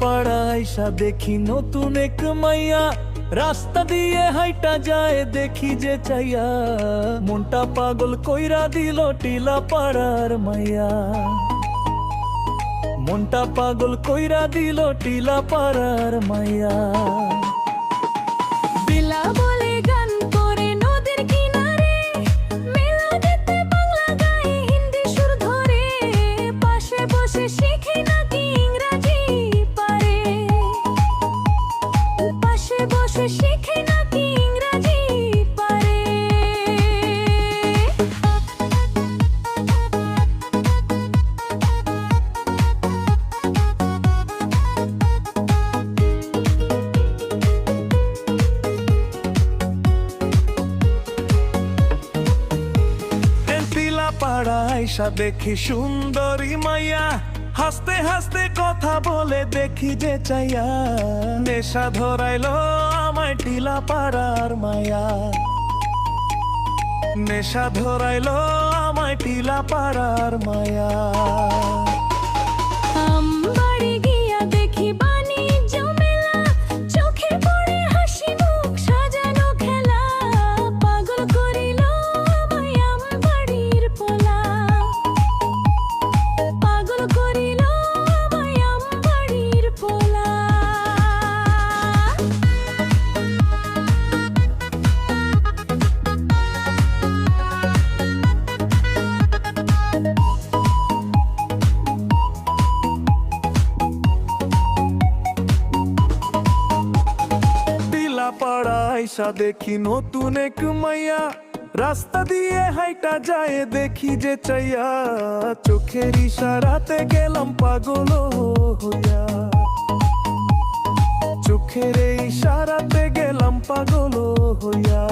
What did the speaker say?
পাড়া আইসা দেখি নতুন এক মাইয়া, রাস্তা দিয়ে হাইটা যায় দেখি যে চাইয়া, মনটা পাগল কইরা দিল টিলা পাড়ার মাইয়া, মনটা পাগল কইরা দিল টিলা পাড়ার মাইয়া। বিলা বলে গান করে নদীর কিনারে, মেলা দিতে বাংলা গায়ে হিন্দি সুর ধরে, পাশে বসে শিখে নাকি ইংরাজি পারে, পাশে বসে শিখে নাকি ইংরাজি পারে। পাড়া আইসা দেখি সুন্দরী মাইয়া, হাসতে হাসতে কথা বলে দেখি যে চাইয়া, নেশা ধরাইলো আমায় টিলা পাড়ার মায়া, নেশা ধরাইলো আমায় টিলা পাড়ার মায়া। বাড়ি গিয়া দেখি বাণিজ্য মেলা, চোখে পড়ে হাসি মুখ সাজানো খেলা, পাগল করিল আমায় আমবাড়ির পোলা, পাগল করিল আমায় আমবাড়ির পোলা। পাড়া আইসা দেখি নতুন এক মাইয়া, রাস্তা দিয়ে হাইটা যায় দেখি যে চাইয়া, চোখের ইশারাতে গেলাম পাগল হইয়া, চোখের ইশারাতে গেলাম পাগল হইয়া।